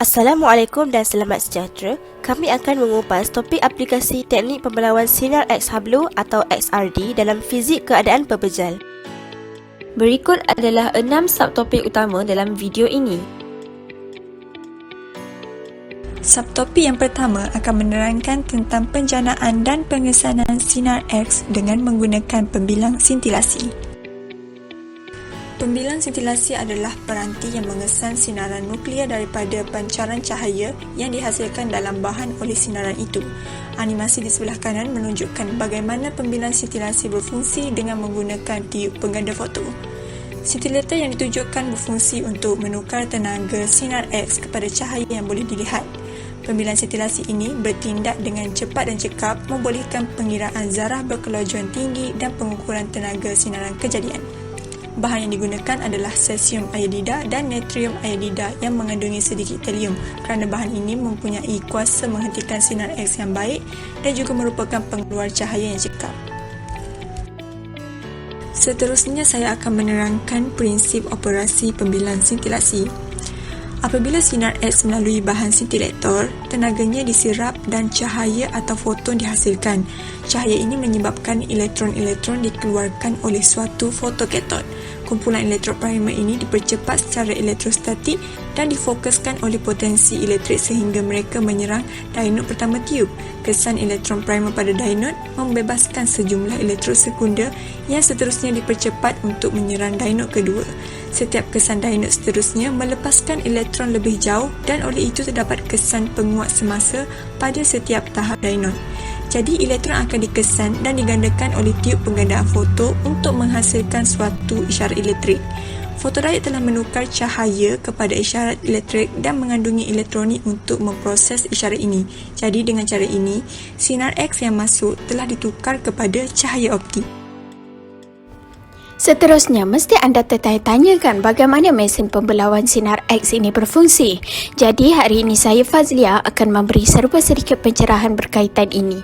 Assalamualaikum dan selamat sejahtera. Kami akan mengupas topik aplikasi teknik pembelawan sinar X Hablo atau XRD dalam fizik keadaan pebejal. Berikut adalah 6 subtopik utama dalam video ini. Subtopik yang pertama akan menerangkan tentang penjanaan dan pengesanan sinar X dengan menggunakan pembilang sintilasi. Pembilang sintilasi adalah peranti yang mengesan sinaran nuklear daripada pancaran cahaya yang dihasilkan dalam bahan oleh sinaran itu. Animasi di sebelah kanan menunjukkan bagaimana pembilang sintilasi berfungsi dengan menggunakan tiub pengganda foto. Sintilator yang ditujukan berfungsi untuk menukar tenaga sinar X kepada cahaya yang boleh dilihat. Pembilang sintilasi ini bertindak dengan cepat dan cekap, membolehkan pengiraan zarah berkelajuan tinggi dan pengukuran tenaga sinaran kejadian. Bahan yang digunakan adalah cesium iodida dan natrium iodida yang mengandungi sedikit helium kerana bahan ini mempunyai kuasa menghentikan sinar X yang baik dan juga merupakan pengeluar cahaya yang cekap. Seterusnya saya akan menerangkan prinsip operasi pembilang sintilasi. Apabila sinar X melalui bahan sintilator, tenaganya diserap dan cahaya atau foton dihasilkan. Cahaya ini menyebabkan elektron-elektron dikeluarkan oleh suatu fotokatod. Kumpulan elektron primer ini dipercepat secara elektrostatik dan difokuskan oleh potensi elektrik sehingga mereka menyerang diode pertama tiub. Kesan elektron primer pada diode membebaskan sejumlah elektron sekunder yang seterusnya dipercepat untuk menyerang diode kedua. Setiap kesan diode seterusnya melepaskan elektron lebih jauh dan oleh itu terdapat kesan penguat semasa pada setiap tahap diode. Jadi elektron akan dikesan dan digandakan oleh tiub penggandaan foto untuk menghasilkan suatu isyarat elektrik. Fotodiode telah menukar cahaya kepada isyarat elektrik dan mengandungi elektronik untuk memproses isyarat ini. Jadi dengan cara ini, sinar X yang masuk telah ditukar kepada cahaya optik. Seterusnya, mesti anda tertanya-tanyakan bagaimana mesin pembelawan sinar X ini berfungsi. Jadi, hari ini saya Fazlia akan memberi serba sedikit pencerahan berkaitan ini.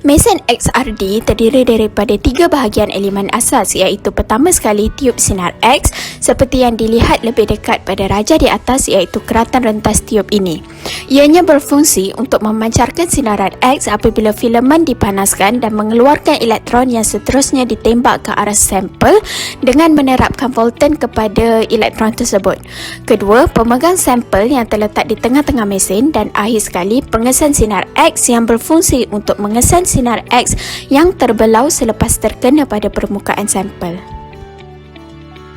Mesin XRD terdiri daripada 3 bahagian elemen asas iaitu pertama sekali tiub sinar X seperti yang dilihat lebih dekat pada raja di atas iaitu keratan rentas tiub ini. Ianya berfungsi untuk memancarkan sinaran X apabila filamen dipanaskan dan mengeluarkan elektron yang seterusnya ditembak ke arah sampel dengan menerapkan volten kepada elektron tersebut. Kedua, pemegang sampel yang terletak di tengah-tengah mesin dan akhir sekali pengesan sinar X yang berfungsi untuk mengesan sinar X yang terbelau selepas terkena pada permukaan sampel.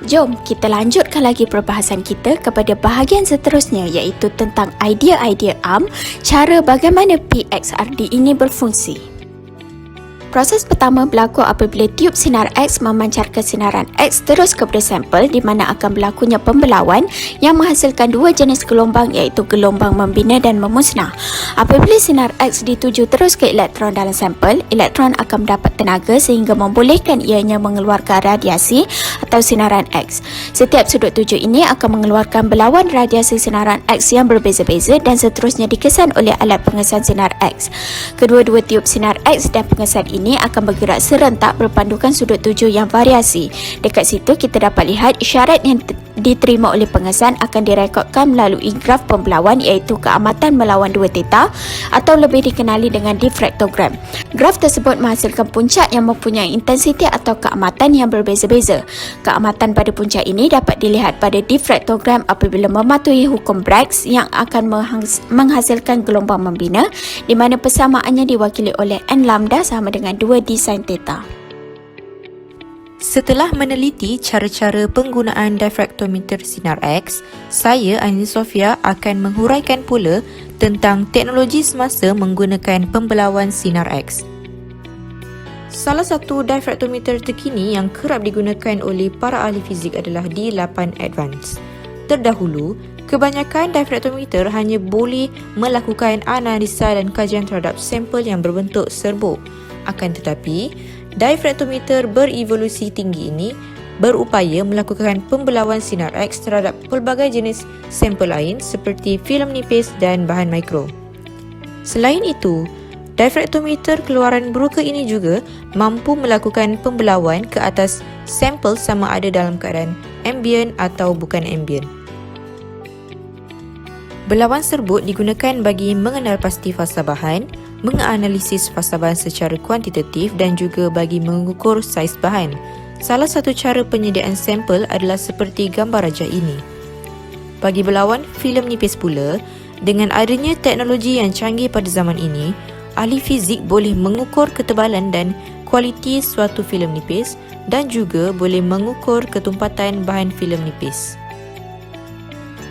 Jom kita lanjutkan lagi perbahasan kita kepada bahagian seterusnya iaitu tentang idea-idea cara bagaimana PXRD ini berfungsi. Proses pertama berlaku apabila tiub sinar X memancarkan sinaran X terus kepada sampel di mana akan berlakunya pembelauan yang menghasilkan dua jenis gelombang iaitu gelombang membina dan memusnah. Apabila sinar X dituju terus ke elektron dalam sampel, elektron akan mendapat tenaga sehingga membolehkan ianya mengeluarkan radiasi atau sinaran X. Setiap sudut tuju ini akan mengeluarkan belauan radiasi sinaran X yang berbeza-beza dan seterusnya dikesan oleh alat pengesan sinar X. Kedua-dua tiub sinar X dan pengesan ini akan bergerak serentak berpandukan sudut tuju yang variasi. Dekat situ kita dapat lihat isyarat yang diterima oleh pengesan akan direkodkan melalui graf pembelauan iaitu keamatan melawan 2 theta atau lebih dikenali dengan diffractogram. Graf tersebut menghasilkan puncak yang mempunyai intensiti atau keamatan yang berbeza-beza. Keamatan pada puncak ini dapat dilihat pada diffractogram apabila mematuhi hukum Braggs yang akan menghasilkan gelombang membina di mana persamaannya diwakili oleh n lambda sama dengan 2d sin theta. Setelah meneliti cara-cara penggunaan diffractometer sinar X, saya, Aini Sofia, akan menghuraikan pula tentang teknologi semasa menggunakan pembelauan sinar X. Salah satu diffractometer terkini yang kerap digunakan oleh para ahli fizik adalah D8 Advance. Terdahulu, kebanyakan diffractometer hanya boleh melakukan analisa dan kajian terhadap sampel yang berbentuk serbuk. Akan tetapi, diffractometer berevolusi tinggi ini berupaya melakukan pembelauan sinar X terhadap pelbagai jenis sampel lain seperti filem nipis dan bahan mikro. Selain itu, diffractometer keluaran broca ini juga mampu melakukan pembelauan ke atas sampel sama ada dalam keadaan ambient atau bukan ambient. Belawan serbuk digunakan bagi mengenal pasti fasa bahan, menganalisis fasa bahan secara kuantitatif dan juga bagi mengukur saiz bahan. Salah satu cara penyediaan sampel adalah seperti gambar rajah ini. Bagi belawan filem nipis pula, dengan adanya teknologi yang canggih pada zaman ini, ahli fizik boleh mengukur ketebalan dan kualiti suatu filem nipis dan juga boleh mengukur ketumpatan bahan filem nipis.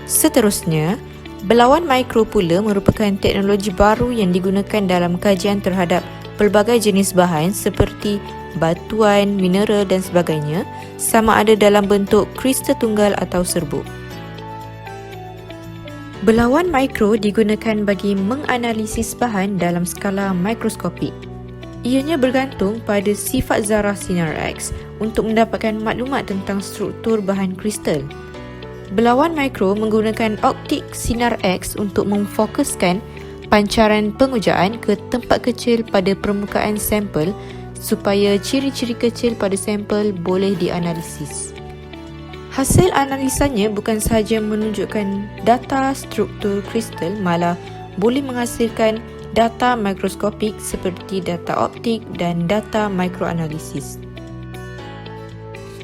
Seterusnya, belawan mikro pula merupakan teknologi baru yang digunakan dalam kajian terhadap pelbagai jenis bahan seperti batuan, mineral dan sebagainya, sama ada dalam bentuk kristal tunggal atau serbuk. Belawan mikro digunakan bagi menganalisis bahan dalam skala mikroskopik. Ianya bergantung pada sifat zarah sinar X untuk mendapatkan maklumat tentang struktur bahan kristal. Belawan mikro menggunakan optik sinar X untuk memfokuskan pancaran pengujaan ke tempat kecil pada permukaan sampel supaya ciri-ciri kecil pada sampel boleh dianalisis. Hasil analisanya bukan sahaja menunjukkan data struktur kristal, malah boleh menghasilkan data mikroskopik seperti data optik dan data mikroanalisis.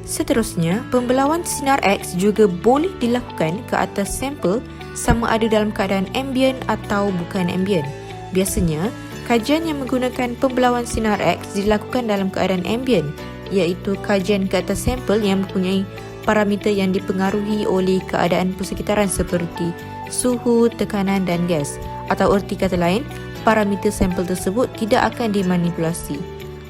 Seterusnya, pembelawan sinar X juga boleh dilakukan ke atas sampel sama ada dalam keadaan ambient atau bukan ambient. Biasanya, kajian yang menggunakan pembelawan sinar X dilakukan dalam keadaan ambient, iaitu kajian ke atas sampel yang mempunyai parameter yang dipengaruhi oleh keadaan persekitaran seperti suhu, tekanan dan gas. Atau erti kata lain, parameter sampel tersebut tidak akan dimanipulasi.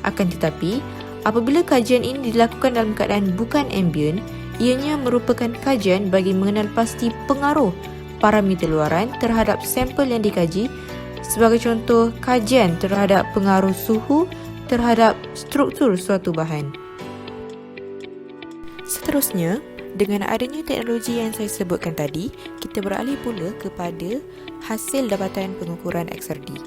Akan tetapi, apabila kajian ini dilakukan dalam keadaan bukan ambient, ianya merupakan kajian bagi mengenal pasti pengaruh parameter luaran terhadap sampel yang dikaji, sebagai contoh kajian terhadap pengaruh suhu terhadap struktur suatu bahan. Seterusnya, dengan adanya teknologi yang saya sebutkan tadi, kita beralih pula kepada hasil dapatan pengukuran XRD.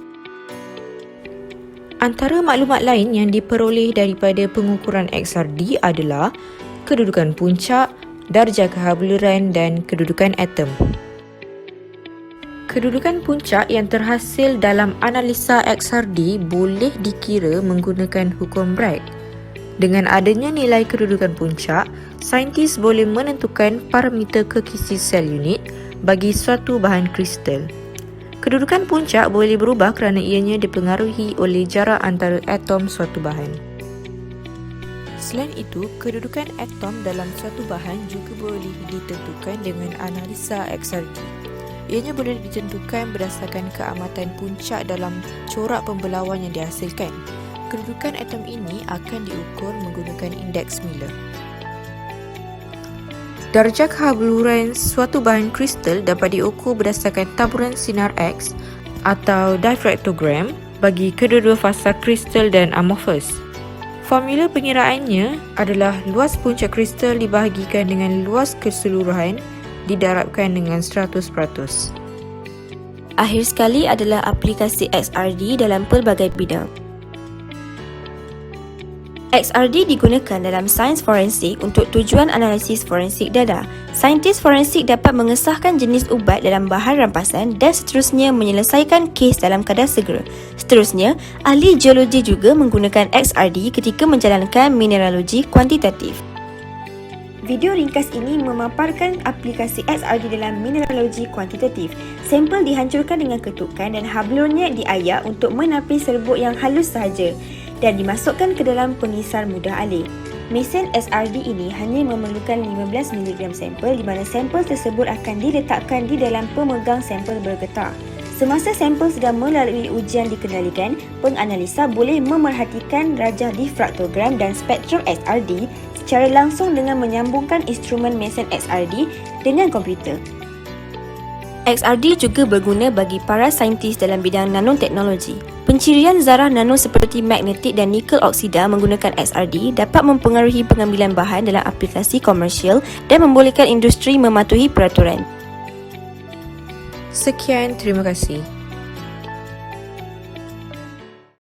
Antara maklumat lain yang diperoleh daripada pengukuran XRD adalah kedudukan puncak, darjah kehabluran dan kedudukan atom. Kedudukan puncak yang terhasil dalam analisa XRD boleh dikira menggunakan hukum Bragg. Dengan adanya nilai kedudukan puncak, saintis boleh menentukan parameter kekisi sel unit bagi suatu bahan kristal. Kedudukan puncak boleh berubah kerana ianya dipengaruhi oleh jarak antara atom suatu bahan. Selain itu, kedudukan atom dalam suatu bahan juga boleh ditentukan dengan analisa XRD. Ianya boleh ditentukan berdasarkan keamatan puncak dalam corak pembelawan yang dihasilkan. Kedudukan atom ini akan diukur menggunakan indeks Miller. Darjah kehabluran suatu bahan kristal dapat diukur berdasarkan taburan sinar X atau diffractogram bagi kedua-dua fasa kristal dan amorphous. Formula pengiraannya adalah luas puncak kristal dibahagikan dengan luas keseluruhan didarabkan dengan 100%. Akhir sekali adalah aplikasi XRD dalam pelbagai bidang. XRD digunakan dalam sains forensik untuk tujuan analisis forensik data. Saintis forensik dapat mengesahkan jenis ubat dalam bahan rampasan dan seterusnya menyelesaikan kes dalam kadar segera. Seterusnya, ahli geologi juga menggunakan XRD ketika menjalankan mineralogi kuantitatif. Video ringkas ini memaparkan aplikasi XRD dalam mineralogi kuantitatif. Sampel dihancurkan dengan ketukan dan hablurnya diayak untuk menapis serbuk yang halus sahaja dan dimasukkan ke dalam pengisar mudah alih. Mesin XRD ini hanya memerlukan 15 mg sampel di mana sampel tersebut akan diletakkan di dalam pemegang sampel bergetar. Semasa sampel sedang melalui ujian dikendalikan, penganalisa boleh memerhatikan rajah diffractogram dan spektrum XRD secara langsung dengan menyambungkan instrumen mesin XRD dengan komputer. XRD juga berguna bagi para saintis dalam bidang nanoteknologi. Pencirian zarah nano seperti magnetik dan nikel oksida menggunakan XRD dapat mempengaruhi pengambilan bahan dalam aplikasi komersial dan membolehkan industri mematuhi peraturan. Sekian, terima kasih.